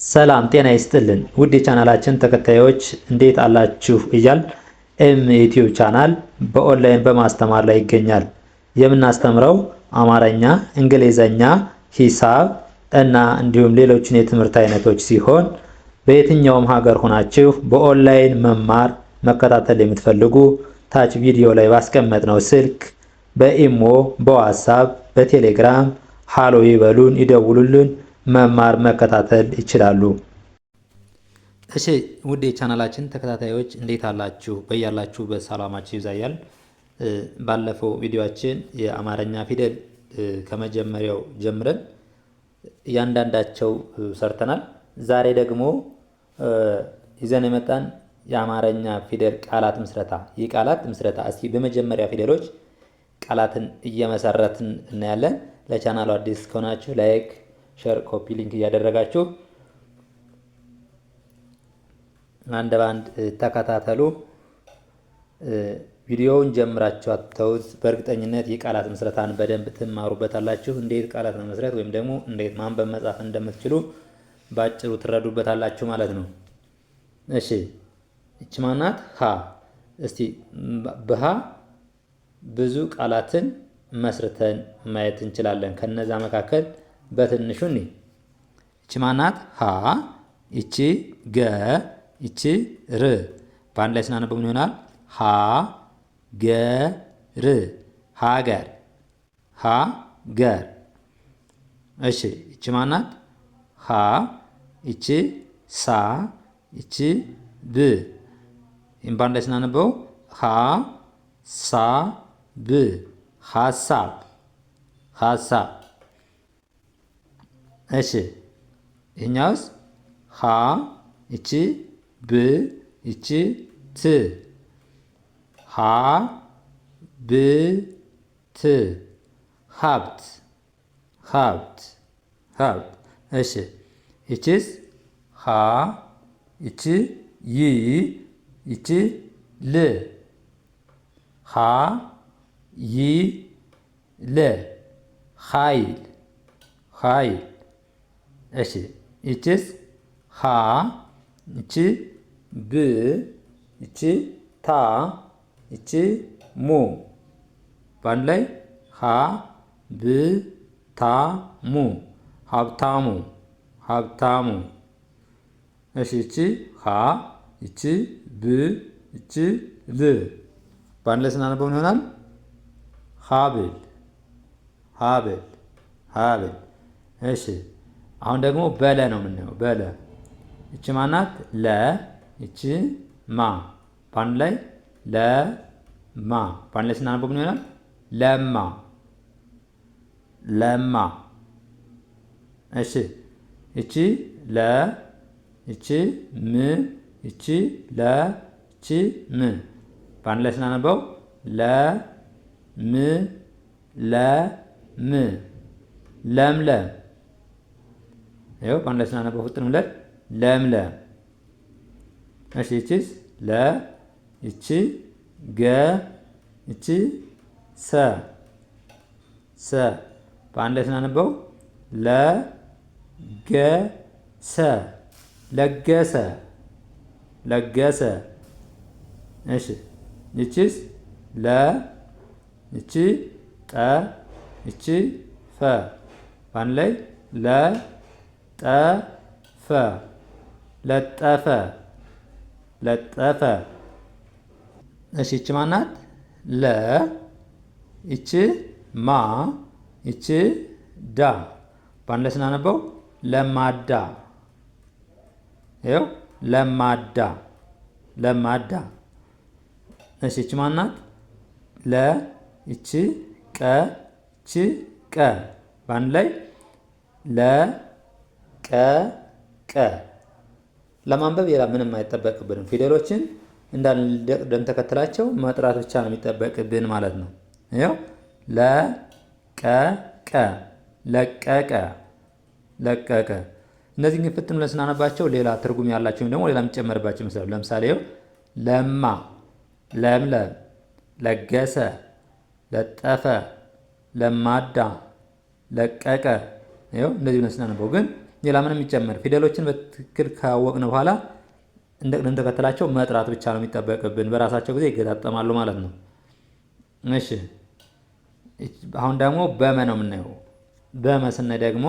ሰላም ጤና ይስጥልን ውድ የቻናላችን ተከታዮች እንዴት አላችሁ እያል ዩቲዩብ ቻናል በኦንላይን በማስተማር ላይ ይገኛል። የምናስተምረው አማርኛ፣ እንግሊዘኛ፣ ሂሳብ እና እንዲሁም ሌሎችን የትምህርት አይነቶች ሲሆን በየትኛውም ሀገር ሆናችሁ በኦንላይን መማር መከታተል የምትፈልጉ ታች ቪዲዮ ላይ ባስቀመጥነው ስልክ በኢሞ፣ በዋትስአፕ፣ በቴሌግራም ሃሎ ይበሉን፣ ይደውሉልን፣ መማር መከታተል ይችላሉ። እሺ ውድ የቻናላችን ተከታታዮች እንዴት አላችሁ? በያላችሁ በሰላማችሁ ይብዛያል። ባለፈው ቪዲዮአችን የአማርኛ ፊደል ከመጀመሪያው ጀምረን እያንዳንዳቸው ሰርተናል። ዛሬ ደግሞ ይዘን የመጣን የአማርኛ ፊደል ቃላት ምስረታ የቃላት ምስረታ። እስኪ በመጀመሪያ ፊደሎች ቃላትን እየመሰረትን እናያለን። ለቻናሉ አዲስ ከሆናችሁ ላይክ፣ ሼር፣ ኮፒ ሊንክ እያደረጋችሁ አንድ ባንድ ተከታተሉ። ቪዲዮውን ጀምራችሁ አትተውት። በእርግጠኝነት የቃላት ምስረታን በደንብ ትማሩበታላችሁ። እንዴት ቃላት መመስረት ወይም ደግሞ እንዴት ማንበብ መጻፍ እንደምትችሉ ባጭሩ ትረዱበታላችሁ ማለት ነው። እሺ እቺ ማናት? ሀ። እስቲ በሀ ብዙ ቃላትን መስርተን ማየት እንችላለን። ከነዛ መካከል በትንሹ እኔ እቺ ማናት? ሀ። እቺ ገ፣ እቺ ር። በአንድ ላይ ስናነበው ምን ይሆናል? ሀ ገ ር፣ ሀገር፣ ሀገር። እሺ እቺ ማናት? ሀ። እቺ ሳ፣ እቺ ብ። በአንድ ላይ ስናነበው ሀ ሳ ብ፣ ሀሳብ፣ ሀሳብ። እሺ ይሄኛውስ? ሀ እቺ ብ እቺ ት፣ ሀ ብ ት፣ ሀብት፣ ሀብት፣ ሀብት። እሺ እቺስ? ሀ እቺ ይ እቺ ል፣ ሀ ይ ለ፣ ኃይል፣ ኃይል። እሺ እቺስ? ሀ እቺ ብ እቺ ታ እቺ ሙ። በአንድ ላይ ሀ ብ ታ ሙ፣ ሀብታሙ፣ ሀብታሙ። እሺ እቺ ሀ እቺ ብ እቺ ል። በአንድ ላይ ስናነበው ይሆናል ሀብል፣ ሀብል፣ ሀብል። እሺ አሁን ደግሞ በለ ነው የምናየው። በለ እቺ ማናት? ለ እቺ ማ። በአንድ ላይ ለማ። በአንድ ላይ ስናነበው ምን ይሆናል? ለማ፣ ለማ። እሺ እቺ ለ እቺ ም እቺ ለ እቺ ም። በአንድ ላይ ስናነበው ለ ም ለ ም፣ ለምለም። ይኸው በአንድ ላይ ስናነበው ፍጥን ብለን ለምለም። እሺ እቺስ? ለ እቺ ገ እቺ ሰ፣ ሰ። በአንድ ላይ ስናነበው ለ ገ ሰ፣ ለገሰ፣ ለገሰ። እሺ እቺስ? ለ እቺ ጠ እቺ ፈ። በአንድ ላይ ለ ጠ ፈ፣ ለጠፈ፣ ለጠፈ። እሺ እቺ ማናት? ለ እቺ ማ እቺ ዳ። በአንድ ላይ ስናነበው ለማዳ። ይኸው ለማዳ፣ ለማዳ። እሺ እቺ ማናት? ለ እቺ ቀ እቺ ቀ። በአንድ ላይ ለ ቀ ቀ። ለማንበብ ሌላ ምንም አይጠበቅብንም። ፊደሎችን እንዳንደም ተከትላቸው መጥራት ብቻ ነው የሚጠበቅብን ማለት ነው። ይኸው ለ ቀ ቀ፣ ለቀቀ፣ ለቀቀ። እነዚህ ግን ፍጥን ብለን ስናነባቸው ሌላ ትርጉም ያላቸው ደግሞ ሌላ የሚጨመርባቸው ይመስላሉ። ለምሳሌ ይኸው ለማ፣ ለምለም፣ ለገሰ፣ ለጠፈ፣ ለማዳ፣ ለቀቀ። ይኸው እንደዚህ ብለን ስናነበው ግን ሌላ ምንም የሚጨመር ፊደሎችን በትክክል ካወቅን በኋላ እንደ ቅደም ተከተላቸው መጥራት ብቻ ነው የሚጠበቅብን። በራሳቸው ጊዜ ይገጣጠማሉ ማለት ነው። እሺ አሁን ደግሞ በመ ነው የምናየው። በመ ስናይ ደግሞ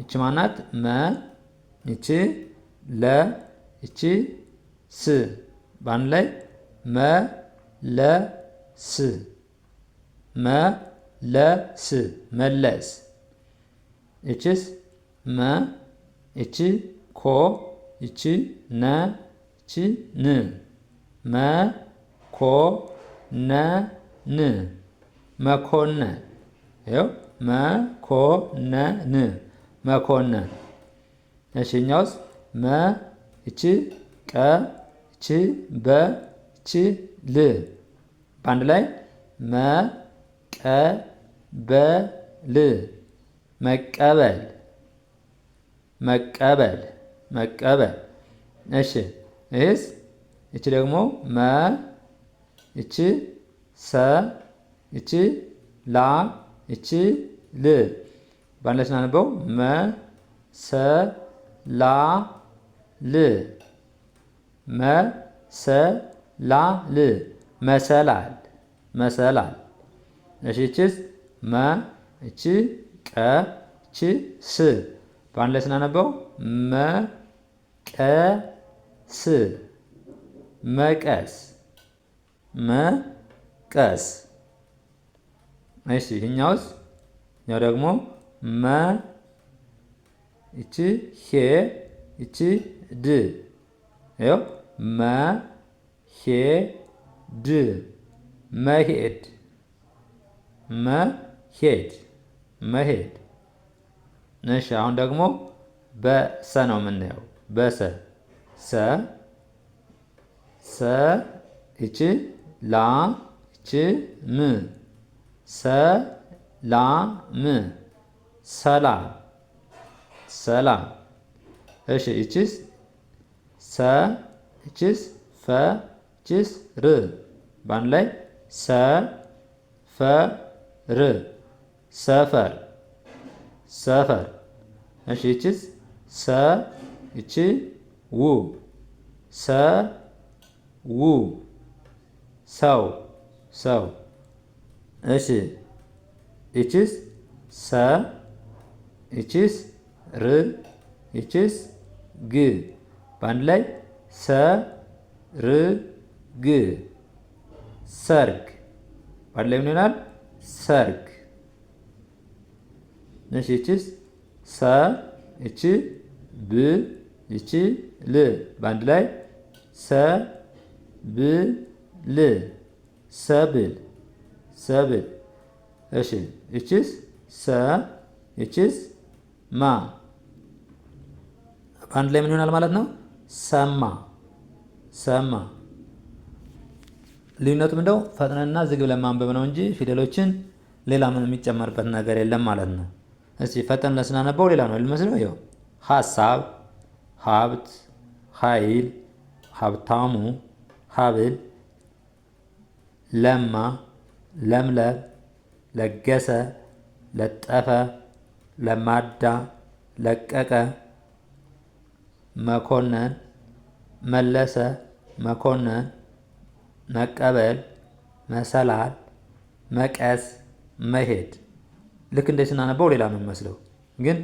እቺ ማናት? መ፣ እቺ ለ፣ እቺ ስ በአንድ ላይ መለስ መለስ መለስ። እቺስ መ፣ እቺ ኮ፣ እቺ ነ፣ እቺ ን መኮነን መኮነን። ይኸው መኮነን መኮነን። እሺ እኛውስ መ፣ እቺ ቀ፣ እቺ በ፣ እቺ ል በአንድ ላይ መቀበል መቀበል መቀበል መቀበል። እሺ ይህስ እቺ ደግሞ መ፣ እቺ ሰ፣ እቺ ላ፣ እቺ ል በአንድ ላይ ስናነበው መሰላል መሰላል መሰላል መሰላል። እሺ እቺስ መ፣ እቺ ቀ፣ እቺ ስ በአንድ ላይ ስናነበው መቀስ መቀስ መቀስ። እሺ ይሄኛውስ ያው ደግሞ መ፣ እቺ ሄ፣ እቺ ድ ይኸው መሄድ መሄድ መሄድ መሄድ። እሺ አሁን ደግሞ በሰ ነው የምናየው። በሰ ሰ ሰ እቺ ላ እቺ ም ሰላም ሰላም ሰላም። እሺ እቺስ ሰ፣ እቺስ ፈ፣ እቺስ ር በአንድ ላይ ሰፈር ሰፈር ሰፈር። እሺ እቺስ ሰ፣ እቺ ው ሰው ሰው ሰው። እሺ እቺስ ሰ፣ እቺስ ር፣ እቺስ ግ በአንድ ላይ ሰርግ ሰርግ በአንድ ላይ ምን ይሆናል? ሰርግ። እሺ እቺስ ሰ፣ እቺ ብ፣ እቺ ል በአንድ ላይ ሰብል ሰብል ሰብል። እሺ እቺስ ሰ፣ እቺስ ማ በአንድ ላይ ምን ይሆናል ማለት ነው? ሰማ ሰማ። ልዩነቱ ምንድነው? ፈጥነንና ዝግ ብለን ማንበብ ነው እንጂ ፊደሎችን ሌላ ምን የሚጨመርበት ነገር የለም ማለት ነው። እስቲ ፈጠን ለስናነበው ሌላ ነው ልመስለው። ይኸው ሐሳብ፣ ሀብት፣ ኃይል፣ ሀብታሙ፣ ሀብል፣ ለማ፣ ለምለም፣ ለገሰ፣ ለጠፈ፣ ለማዳ፣ ለቀቀ፣ መኮነን፣ መለሰ፣ መኮነን፣ መቀበል፣ መሰላል፣ መቀስ፣ መሄድ። ልክ እንደ ስናነበው ሌላ ነው የሚመስለው፣ ግን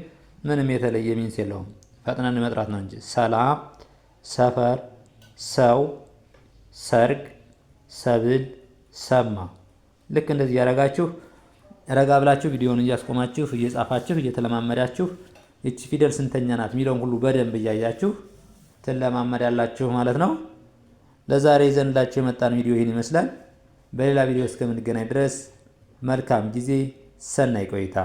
ምንም የተለየ ሚንስ የለውም። ፈጥነን መጥራት ነው እንጂ ሰላም፣ ሰፈር፣ ሰው፣ ሰርግ፣ ሰብል፣ ሰማ። ልክ እንደዚህ ያደረጋችሁ ረጋ ብላችሁ ቪዲዮውን እያስቆማችሁ እየጻፋችሁ እየተለማመዳችሁ ይቺ ፊደል ስንተኛ ናት የሚለውን ሁሉ በደንብ እያያችሁ ትለማመዳላችሁ ማለት ነው። ለዛሬ ይዘንላችሁ የመጣን ቪዲዮ ይህን ይመስላል። በሌላ ቪዲዮ እስከምንገናኝ ድረስ መልካም ጊዜ፣ ሰናይ ቆይታ።